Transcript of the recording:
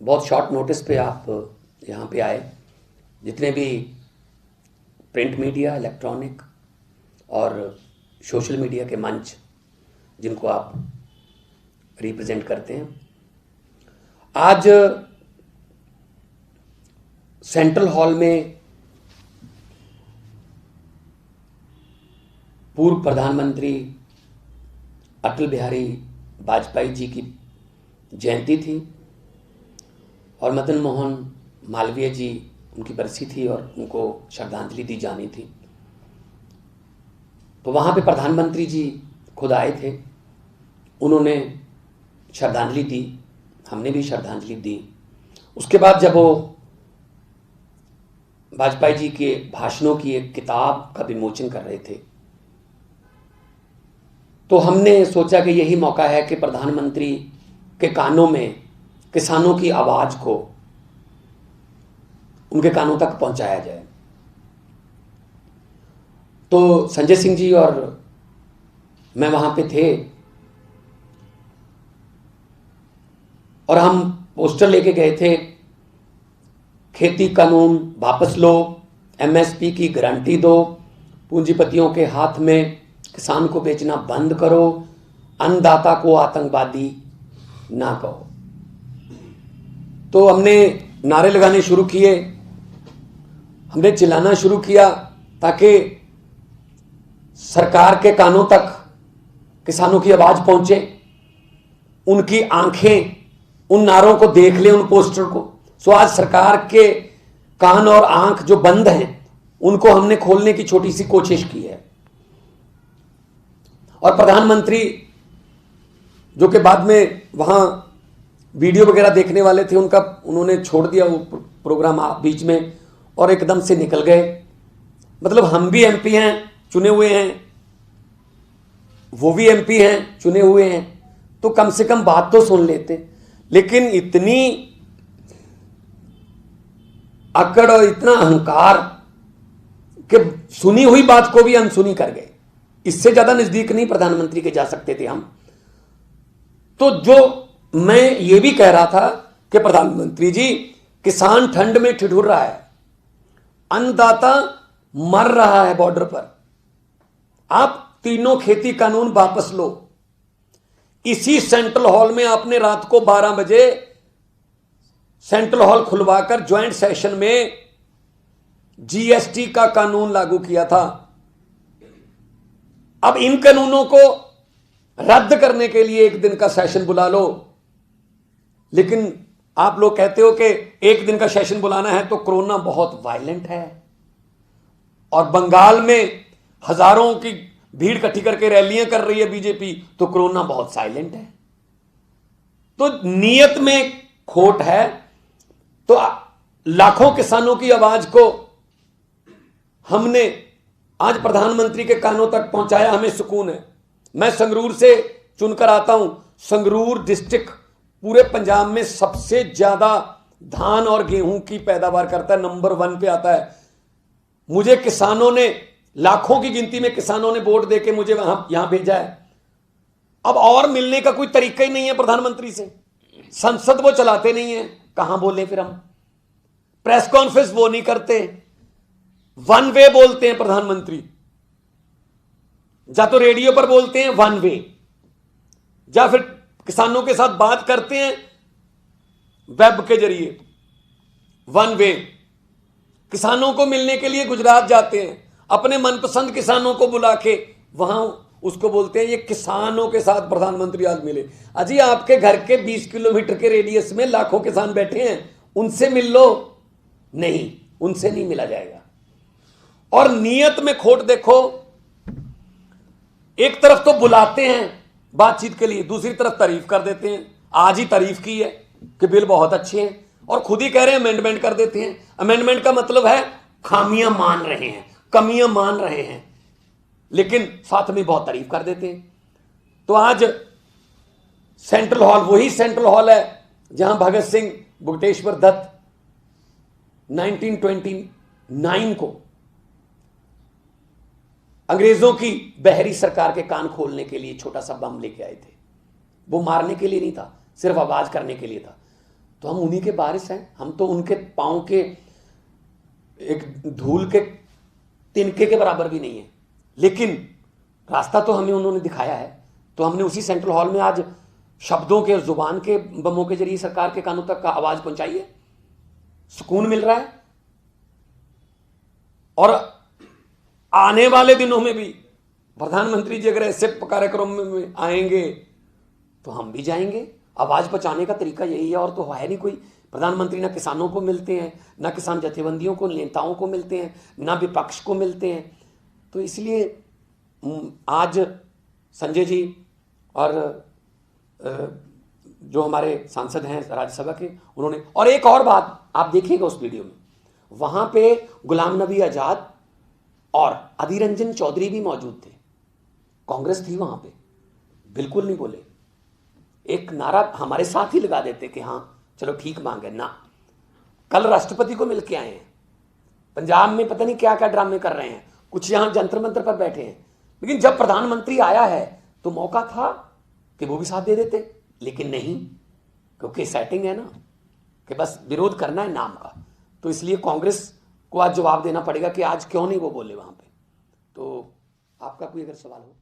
बहुत short notice पे आप यहाँ पे आए। जितने भी प्रिंट मीडिया, इलेक्ट्रॉनिक और सोशल मीडिया के मंच जिनको आप रिप्रेजेंट करते हैं, आज सेंट्रल हॉल में पूर्व प्रधानमंत्री अटल बिहारी वाजपेयी जी की जयंती थी और मदन मोहन मालवीय जी उनकी बरसी थी और उनको श्रद्धांजलि दी जानी थी। तो वहाँ पे प्रधानमंत्री जी खुद आए थे, उन्होंने श्रद्धांजलि दी, हमने भी श्रद्धांजलि दी। उसके बाद जब वो वाजपेयी जी के भाषणों की एक किताब का विमोचन कर रहे थे, तो हमने सोचा कि यही मौका है कि प्रधानमंत्री के कानों में किसानों की आवाज को उनके कानों तक पहुंचाया जाए। तो संजय सिंह जी और मैं वहां पे थे और हम पोस्टर लेके गए थे, खेती कानून वापस लो, एमएसपी की गारंटी दो, पूंजीपतियों के हाथ में किसान को बेचना बंद करो, अन्नदाता को आतंकवादी ना कहो। तो हमने नारे लगाने शुरू किए, हमने चिल्लाना शुरू किया ताकि सरकार के कानों तक किसानों की आवाज पहुंचे, उनकी आंखें उन नारों को देख ले, उन पोस्टर को। सो आज सरकार के कान और आंख जो बंद हैं उनको हमने खोलने की छोटी सी कोशिश की है। और प्रधानमंत्री जो कि बाद में वहां वीडियो वगैरह देखने वाले थे, उन्होंने छोड़ दिया वो प्रोग्राम बीच में और एकदम से निकल गए। मतलब हम भी एमपी हैं, चुने हुए हैं, वो भी एमपी हैं, चुने हुए हैं, तो कम से कम बात तो सुन लेते। लेकिन इतनी अकड़ और इतना अहंकार कि सुनी हुई बात को भी अनसुनी कर गए। इससे ज्यादा नजदीक नहीं प्रधानमंत्री के जा सकते थे हम। तो जो मैं ये भी कह रहा था कि प्रधानमंत्री जी, किसान ठंड में ठिठुर रहा है, अन्नदाता मर रहा है बॉर्डर पर, आप तीनों खेती कानून वापस लो। इसी सेंट्रल हॉल में आपने रात को 12 बजे सेंट्रल हॉल खुलवाकर ज्वाइंट सेशन में जीएसटी का कानून लागू किया था। अब इन कानूनों को रद्द करने के लिए एक दिन का सेशन बुला लो, लेकिन आप लोग कहते हो कि एक दिन का सेशन बुलाना है तो कोरोना बहुत वायलेंट है और बंगाल में हजारों की भीड़ इकट्ठी करके रैलियां कर रही है बीजेपी, तो कोरोना बहुत साइलेंट है। तो नीयत में खोट है। तो लाखों किसानों की आवाज को हमने आज प्रधानमंत्री के कानों तक पहुंचाया, हमें सुकून है। मैं संगरूर से चुनकर आता हूं। संगरूर डिस्ट्रिक्ट पूरे पंजाब में सबसे ज्यादा धान और गेहूं की पैदावार करता है, नंबर 1 पे आता है। मुझे किसानों ने, लाखों की गिनती में किसानों ने वोट देके मुझे यहां भेजा है। अब और मिलने का कोई तरीका ही नहीं है प्रधानमंत्री से। संसद वो चलाते नहीं है, कहां बोले फिर हम? प्रेस कॉन्फ्रेंस वो नहीं करते, वन वे बोलते हैं प्रधानमंत्री। या तो रेडियो पर बोलते हैं वन वे, या फिर किसानों के साथ बात करते हैं वेब के जरिए वन वे। किसानों को मिलने के लिए गुजरात जाते हैं, अपने मनपसंद किसानों को बुला के वहां उसको बोलते हैं ये किसानों के साथ प्रधानमंत्री आज मिले। अजी आपके घर के 20 किलोमीटर के रेडियस में लाखों किसान बैठे हैं, उनसे मिल लो। नहीं, उनसे नहीं मिला जाएगा। और नीयत में खोट देखो, एक तरफ तो बुलाते हैं बातचीत के लिए, दूसरी तरफ तारीफ कर देते हैं। आज ही तारीफ की है कि बिल बहुत अच्छे हैं और खुद ही कह रहे हैं अमेंडमेंट कर देते हैं। अमेंडमेंट का मतलब है खामियां मान रहे हैं, कमियां मान रहे हैं, लेकिन साथ में बहुत तारीफ कर देते हैं। तो आज सेंट्रल हॉल वही सेंट्रल हॉल है जहां भगत सिंह बुगटेश्वर दत्त 1929 को अंग्रेजों की बहरी सरकार के कान खोलने के लिए छोटा सा बम लेके आए थे। वो मारने के लिए नहीं था, सिर्फ आवाज करने के लिए था। तो हम उन्हीं के वारिस हैं, हम तो उनके पांव के एक धूल के तिनके के बराबर भी नहीं है, लेकिन रास्ता तो हमें उन्होंने दिखाया है। तो हमने उसी सेंट्रल हॉल में आज शब्दों के, जुबान के बमों के जरिए सरकार के कानों तक का आवाज पहुंचाई है, सुकून मिल रहा है। और आने वाले दिनों में भी प्रधानमंत्री जी अगर ऐसे कार्यक्रम में आएंगे तो हम भी जाएंगे। आवाज पहुंचाने का तरीका यही है, और तो है नहीं कोई। प्रधानमंत्री ना किसानों को मिलते हैं, ना किसान जथेबंदियों को, नेताओं को मिलते हैं, ना विपक्ष को मिलते हैं। तो इसलिए आज संजय जी और जो हमारे सांसद हैं राज्यसभा के, उन्होंने, और एक और बात आप देखिएगा उस वीडियो में, वहां पे गुलाम नबी आजाद और अधीर रंजन चौधरी भी मौजूद थे, कांग्रेस थी वहां पे, बिल्कुल नहीं बोले। एक नारा हमारे साथ ही लगा देते कि हाँ चलो ठीक मांगे ना। कल राष्ट्रपति को मिलके आए हैं, पंजाब में पता नहीं क्या क्या ड्रामे कर रहे हैं, कुछ यहां जंतर मंतर पर बैठे हैं, लेकिन जब प्रधानमंत्री आया है तो मौका था कि वो भी साथ दे देते, लेकिन नहीं, क्योंकि सेटिंग है ना कि बस विरोध करना है नाम का। तो इसलिए कांग्रेस को आज जवाब देना पड़ेगा कि आज क्यों नहीं वो बोले वहां पे। तो आपका कोई अगर सवाल हो।